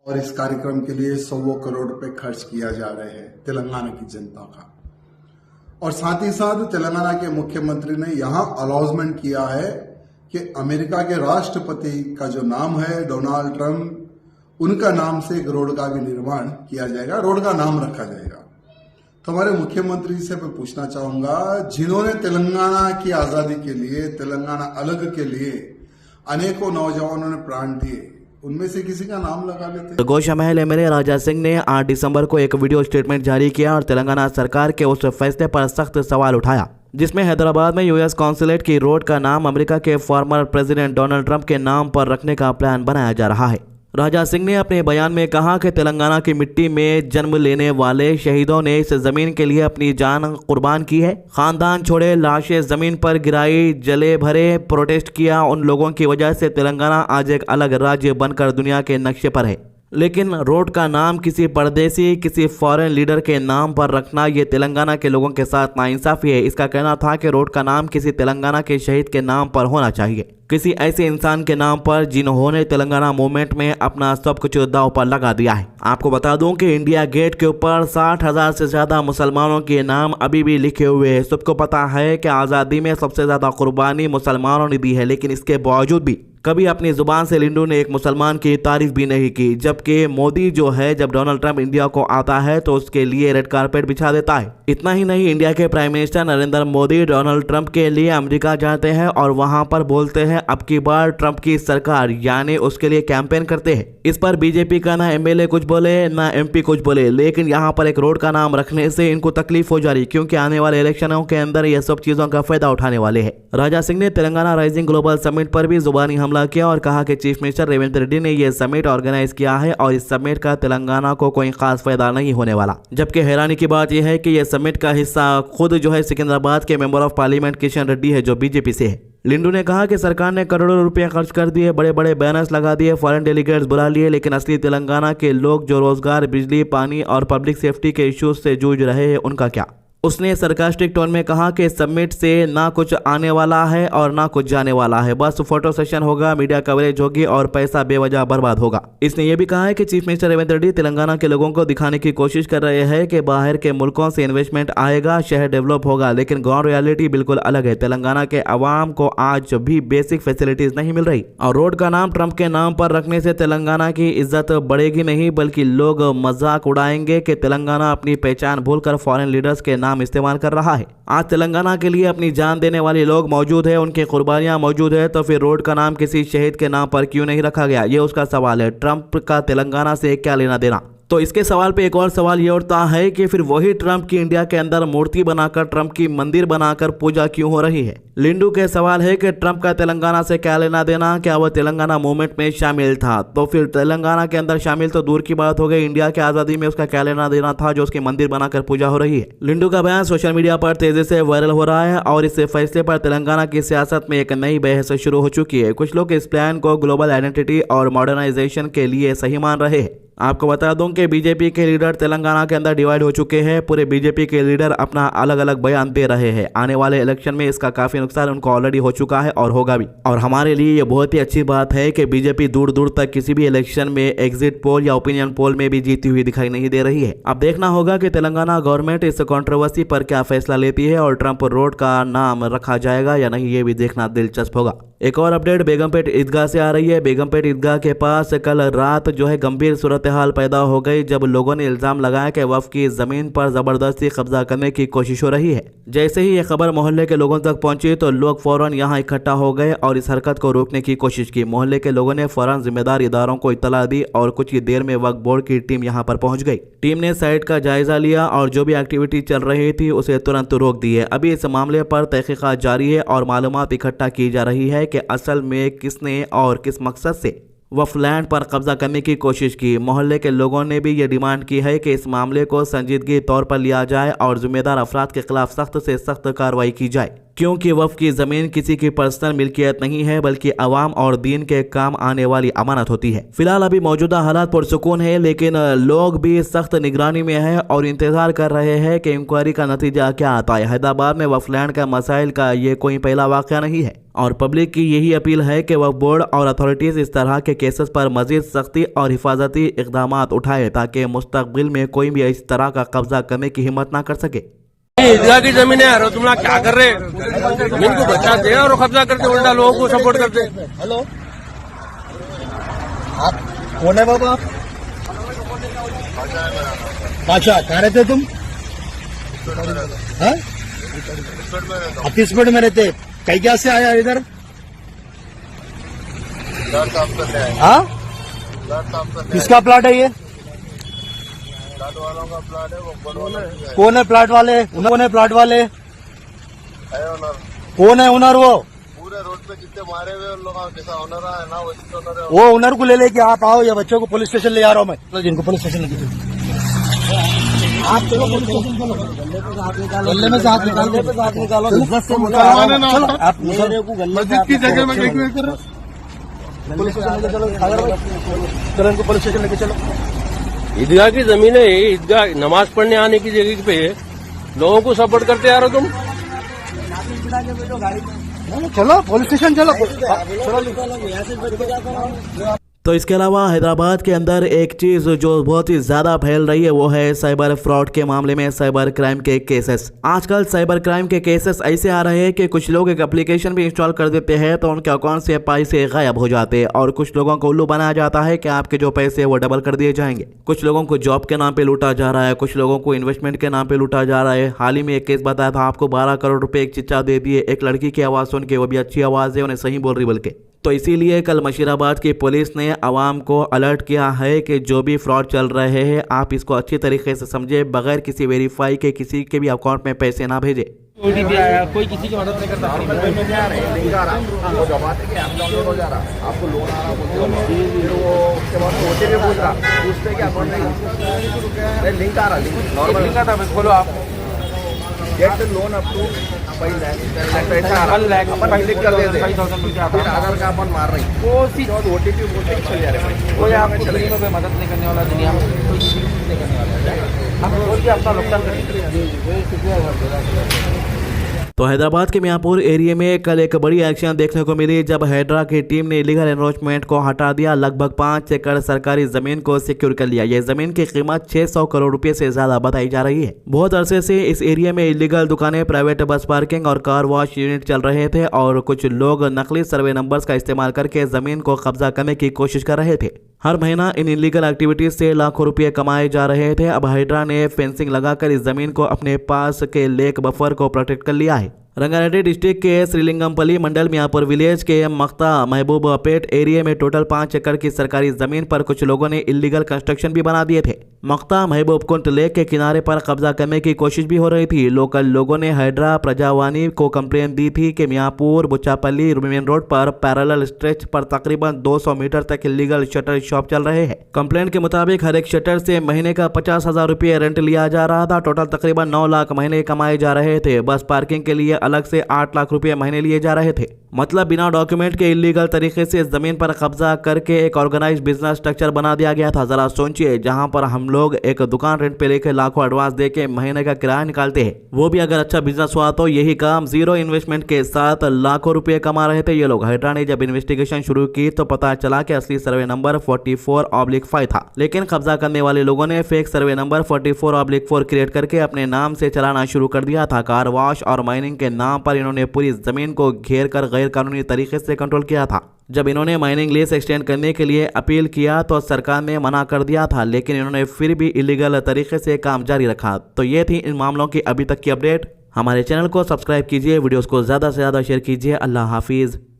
और इस कार्यक्रम के लिए 100 करोड़ रुपए खर्च किया जा रहे हैं तेलंगाना की जनता का। और साथ ही साथ तेलंगाना के मुख्यमंत्री ने यहां अनाउंसमेंट किया है कि अमेरिका के राष्ट्रपति का जो नाम है डोनाल्ड ट्रंप, उनका नाम से एक रोड का भी निर्माण किया जाएगा, रोड का नाम रखा जाएगा। तो हमारे मुख्यमंत्री से मैं पूछना चाहूंगा, जिन्होंने तेलंगाना की आजादी के लिए, तेलंगाना अलग के लिए अनेकों नौजवानों ने प्राण दिए, उनमें से किसी का नाम लगा लेते। गोशा महल एमएलए राजा सिंह ने 8 दिसंबर को एक वीडियो स्टेटमेंट जारी किया और तेलंगाना सरकार के उस फैसले पर सख्त सवाल उठाया जिसमें हैदराबाद में यूएस कॉन्सुलेट की रोड का नाम अमेरिका के फॉर्मर प्रेसिडेंट डोनाल्ड ट्रंप के नाम पर रखने का प्लान बनाया जा रहा है। राजा सिंह ने अपने बयान में कहा कि तेलंगाना की मिट्टी में जन्म लेने वाले शहीदों ने इस जमीन के लिए अपनी जान कुर्बान की है। खानदान छोड़े, लाशें जमीन पर गिराई, जले भरे, प्रोटेस्ट किया। उन लोगों की वजह से तेलंगाना आज एक अलग राज्य बनकर दुनिया के नक्शे पर है। लेकिन रोड का नाम किसी परदेसी, किसी फॉरेन लीडर के नाम पर रखना, ये तेलंगाना के लोगों के साथ नाइंसाफी है। इसका कहना था कि रोड का नाम किसी तेलंगाना के शहीद के नाम पर होना चाहिए, किसी ऐसे इंसान के नाम पर जिन्होंने तेलंगाना मूवमेंट में अपना सब कुछ दांव पर लगा दिया है। आपको बता दूं कि इंडिया गेट के ऊपर 60,000 से ज्यादा मुसलमानों के नाम अभी भी लिखे हुए हैं। सबको पता है कि आज़ादी में सबसे ज्यादा कुर्बानी मुसलमानों ने दी है, लेकिन इसके बावजूद भी कभी अपनी जुबान से लिंडू ने एक मुसलमान की तारीफ भी नहीं की। जबकि मोदी जो है, जब डोनाल्ड ट्रंप इंडिया को आता है तो उसके लिए रेड कारपेट बिछा देता है। इतना ही नहीं, इंडिया के prime minister Narendra Modi Donald Trump के लिए अमेरिका जाते हैं और वहां पर बोलते हैं अब की बार ट्रंप की सरकार, यानी उसके लिए कैंपेन करते हैं। इस पर बीजेपी का ना एमएलए कुछ बोले ना एमपी कुछ बोले, लेकिन यहाँ पर एक रोड का नाम रखने से इनको तकलीफ हो जा रही, क्योंकि आने वाले इलेक्शनों के अंदर ये सब चीजों का फायदा उठाने वाले हैं। राजा सिंह ने तेलंगाना राइजिंग ग्लोबल समिट पर भी जुबानी हमला किया और कहा कि चीफ मिनिस्टर रेवंत रेड्डी ने यह समिट ऑर्गेनाइज किया है और इस समिट का तेलंगाना को कोई खास फायदा नहीं होने वाला। जबकि हैरानी की बात यह है कि यह समिट का हिस्सा खुद जो है सिकंदराबाद के member of parliament Kishan Reddy है, जो बीजेपी से है। लिंडू ने कहा कि सरकार ने करोड़ों रुपए खर्च कर दिए, बड़े बड़े बैनर्स लगा दिए, फॉरेन डेलीगेट्स बुला लिए, लेकिन असली तेलंगाना के लोग जो रोजगार, बिजली, पानी और पब्लिक सेफ्टी के इश्यूज से जूझ रहे हैं, उनका क्या। उसने सरकास्टिक टोन में कहा कि समिट से ना कुछ आने वाला है और ना कुछ जाने वाला है, बस फोटो सेशन होगा, मीडिया कवरेज होगी और पैसा बेवजह बर्बाद होगा। इसने यह भी कहा है कि चीफ मिनिस्टर रेवंत रेड्डी तेलंगाना के लोगों को दिखाने की कोशिश कर रहे हैं कि बाहर के मुल्कों से इन्वेस्टमेंट आएगा, शहर डेवलप होगा, लेकिन ग्राउंड रियलिटी बिल्कुल अलग है। तेलंगाना के अवाम को आज भी बेसिक फैसिलिटीज नहीं मिल रही और रोड का नाम ट्रंप के नाम पर रखने से तेलंगाना की इज्जत बढ़ेगी नहीं, बल्कि लोग मजाक उड़ाएंगे कि तेलंगाना अपनी पहचान भूलकर फॉरेन लीडर्स के नाम इस्तेमाल कर रहा है। आज तेलंगाना के लिए अपनी जान देने वाले लोग मौजूद है, उनकी कुर्बानियां मौजूद है, तो फिर रोड का नाम किसी शहीद के नाम पर क्यों नहीं रखा गया, ये उसका सवाल है। ट्रंप का तेलंगाना से क्या लेना देना। तो इसके सवाल पे एक और सवाल ये उठता है कि फिर वही ट्रंप की इंडिया के अंदर मूर्ति बनाकर, ट्रंप की मंदिर बनाकर पूजा क्यों हो रही है। लिंडू के सवाल है कि ट्रंप का तेलंगाना से क्या लेना देना, क्या वह तेलंगाना मूवमेंट में शामिल था, तो फिर तेलंगाना के अंदर शामिल तो दूर की बात हो गई, इंडिया की आजादी में उसका क्या लेना देना था जो उसकी मंदिर बनाकर पूजा हो रही है। लिंडू का बयान सोशल मीडिया पर तेजी से वायरल हो रहा है और इस फैसले पर तेलंगाना की सियासत में एक नई बहस शुरू हो चुकी है। कुछ लोग इस प्लान को ग्लोबल आइडेंटिटी और मॉडर्नाइजेशन के लिए सही मान रहे हैं। आपको बता दूं कि बीजेपी के लीडर तेलंगाना के अंदर डिवाइड हो चुके हैं। पूरे बीजेपी के लीडर अपना अलग अलग बयान दे रहे हैं। आने वाले इलेक्शन में इसका काफी नुकसान उनको ऑलरेडी हो चुका है और होगा भी। और हमारे लिए ये बहुत ही अच्छी बात है कि बीजेपी दूर दूर तक किसी भी इलेक्शन में एग्जिट पोल या ओपिनियन पोल में भी जीती हुई दिखाई नहीं दे रही है। अब देखना होगा कि तेलंगाना गवर्नमेंट इस कंट्रोवर्सी पर क्या फैसला लेती है और ट्रंप रोड का नाम रखा जाएगा या नहीं, ये भी देखना दिलचस्प होगा। एक और अपडेट बेगमपेट ईदगाह से आ रही है। बेगमपेट ईदगाह के पास कल रात जो है गंभीर सूरत हाल पैदा हो गई जब लोगों ने इल्जाम लगाया कि वक्फ की जमीन पर जबरदस्ती कब्जा करने की कोशिश हो रही है। जैसे ही यह खबर मोहल्ले के लोगों तक पहुंची तो लोग फौरन यहां इकट्ठा हो गए और इस हरकत को रोकने की कोशिश की। मोहल्ले के लोगों ने फौरन जिम्मेदार इदारों को इत्तला दी और कुछ ही देर में वक्फ बोर्ड की टीम यहां पर पहुंच गई। टीम ने साइट का जायजा लिया और जो भी एक्टिविटी चल रही थी उसे तुरंत रोक दी है। अभी इस मामले पर तहकीकात जारी है और मालूमात इकट्ठा की जा रही है कि असल में किसने और किस मकसद से वक्फ लैंड पर कब्जा करने की कोशिश की। मोहल्ले के लोगों ने भी ये डिमांड की है कि इस मामले को संजीदगी तौर पर लिया जाए और जिम्मेदार अफराद के खिलाफ सख्त से सख्त कार्रवाई की जाए। क्योंकि वक्फ की ज़मीन किसी की पर्सनल मिल्कियत नहीं है बल्कि अवाम और दीन के काम आने वाली अमानत होती है। फिलहाल अभी मौजूदा हालात पुरसुकून है, लेकिन लोग भी सख्त निगरानी में है और इंतजार कर रहे हैं कि इंक्वायरी का नतीजा क्या आता है। हैदराबाद में वक्फ लैंड का मसाइल का ये कोई पहला वाक़या नहीं है और पब्लिक की यही अपील है कि वक्फ बोर्ड और अथॉरिटीज़ इस तरह के केसेस पर मजीद सख्ती और हिफाजती इक़दाम उठाए ताकि मुस्तक़बिल में कोई भी इस तरह का कब्जा करने की हिम्मत ना कर सके। ईदगाह की जमीन है, तुम लोग क्या कर रहे? जमीन को बचाते हैं और कब्जा करते, उल्टा लोगों को सपोर्ट करते। हेलो, आप कौन है बाबा? आप बादशाह कहाँ रहते तुम? हाँ, छत्तीसगढ़ में रहते। कई क्या से आया इधर? हाँ, किसका प्लाट है ये? प्लाट वालों का प्लाट है, वो कौन है प्लाट वाले? कौन है प्लाट वाले? है ओनर। कौन है ओनर? वो पूरे रोड पे जितने मारे हुए उन लोगों का कैसा ओनर है ना, वही ओनर है। वो ओनर को ले लेके आप आओ या बच्चों को पुलिस स्टेशन ले जा रहा हूँ मैं। चलो जिनको पुलिस स्टेशन लेके चलो, आप चलो पुलिस स्टेशन चलो। गले में साथ निकालो, चलो आप मस्जिद की जगह में पुलिस स्टेशन लेके चलो। चलो इनको पुलिस स्टेशन लेके चलो। ईदगाह की जमीन है, ईदगाह नमाज पढ़ने आने की जगह पे लोगों को सपोर्ट करते आ रहे हो तुम। चलो पुलिस स्टेशन चलो। तो इसके अलावा हैदराबाद के अंदर एक चीज़ जो बहुत ही ज़्यादा फैल रही है वो है साइबर फ्रॉड के मामले में साइबर क्राइम के केसेस। आजकल साइबर क्राइम के केसेस ऐसे आ रहे हैं कि कुछ लोग एक एप्लीकेशन भी इंस्टॉल कर देते हैं तो उनके अकाउंट से पैसे गायब हो जाते हैं और कुछ लोगों को उल्लू बनाया जाता है कि आपके जो पैसे वो डबल कर दिए जाएंगे। कुछ लोगों को जॉब के नाम पे लूटा जा रहा है, कुछ लोगों को इन्वेस्टमेंट के नाम पे लूटा जा रहा है। हाल ही में एक केस बताया था, आपको 12 करोड़ रुपए एक चिच्चा दे दिए एक लड़की की आवाज़ सुन के, वो भी अच्छी आवाज़ है, उन्हें सही बोल रही बल्कि। तो इसीलिए कल मशीराबाद की पुलिस ने आवाम को अलर्ट किया है कि जो भी फ्रॉड चल रहे हैं आप इसको अच्छी तरीके से समझे, बगैर किसी वेरीफाई के किसी के भी अकाउंट में पैसे ना भेजे। ओटीपी आया, कोई किसी की मदद नहीं करता। लिंक आ रहा, वो जमाते कि ऐप डाउनलोड हो जा रहा, आपको लोन आ रहा, फिर वो उसके बाद ओटीपी पूछ रहा, पूछते कि अकाउंट नहीं, लिंक आ रहा, लिंक आता है, खोलो आप get loan up to 5 lakh पैसा आ रहा, अपन क्लिक कर देते, फिर आधार का अपन मार रही, वो सीधा ओटीपी बोलते चले जा रहे। कोई आपको दुनिया में कोई मदद नहीं करने वाला, दुनिया में कोई किसी की नहीं करने वाला है। आप बोल के अपना नुकसान करें। तो हैदराबाद के मियाँपुर एरिया में कल एक बड़ी एक्शन देखने को मिली जब हैदरा की टीम ने इलीगल एनरोचमेंट को हटा दिया। लगभग 5 एकड़ सरकारी जमीन को सिक्योर कर लिया। यह जमीन की कीमत 600 करोड़ रुपए से ज्यादा बताई जा रही है। बहुत अरसे से इस एरिया में इलीगल दुकानें, प्राइवेट बस पार्किंग और कार वॉश यूनिट चल रहे थे और कुछ लोग नकली सर्वे नंबर्स का इस्तेमाल करके जमीन को कब्जा करने की कोशिश कर रहे थे। हर महीना इन इलीगल एक्टिविटीज से लाखों रुपए कमाए जा रहे थे। अब हैदरा ने फेंसिंग लगाकर इस जमीन को अपने पास के लेक बफर को प्रोटेक्ट कर लिया है। रंगारेड्डी डिस्ट्रिक्ट के श्रीलिंगमपल्ली मंडल मियाँपुर विलेज के मख्ता महबूबपेट एरिया में टोटल 5 एकड़ की सरकारी जमीन पर कुछ लोगों ने इलीगल कंस्ट्रक्शन भी बना दिए थे। मख्ता महबूबकुंट लेक के किनारे पर कब्जा करने की कोशिश भी हो रही थी। लोकल लोगों ने हैदरा प्रजावानी को कंप्लेंट दी थी कि मियाँपुर बुच्चापल्ली मेन रोड पर पैरेलल स्ट्रेच पर तकरीबन 200 मीटर तक इलीगल शटर शॉप चल रहे हैं। कंप्लेंट के मुताबिक हर एक शटर से महीने का 50,000 रुपये रेंट लिया जा रहा था। टोटल तकरीबन 9 लाख महीने कमाए जा रहे थे। बस पार्किंग के लिए अलग से 8 लाख रुपए महीने लिए जा रहे थे। मतलब बिना डॉक्यूमेंट के इलीगल तरीके से जमीन पर कब्जा करके एक ऑर्गेनाइज्ड बिजनेस स्ट्रक्चर बना दिया गया था। जरा सोचिए, जहां पर हम लोग एक दुकान रेंट पे लेकर लाखों एडवांस देके महीने का किराया निकालते हैं, वो भी अगर अच्छा बिजनेस हुआ तो यही काम जीरो इन्वेस्टमेंट के साथ लाखों रुपए कमा रहे थे ये लोग। हैदरा ने जब इन्वेस्टिगेशन शुरू की तो पता चला कि असली सर्वे नंबर 44/5 था, लेकिन कब्जा करने वाले लोगों ने फेक सर्वे नंबर 44/4 क्रिएट करके अपने नाम से चलाना शुरू कर दिया था। कार वॉश और माइनिंग के नाम पर इन्होंने पूरी जमीन को घेर कर गैर कानूनी तरीके से कंट्रोल किया था। जब इन्होंने माइनिंग लीज एक्सटेंड करने के लिए अपील किया तो सरकार ने मना कर दिया था, लेकिन इन्होंने फिर भी इलीगल तरीके से काम जारी रखा। तो ये थी इन मामलों की अभी तक की अपडेट। हमारे चैनल को सब्सक्राइब कीजिए, वीडियोस को ज़्यादा से ज़्यादा शेयर कीजिए। अल्लाह हाफिज़।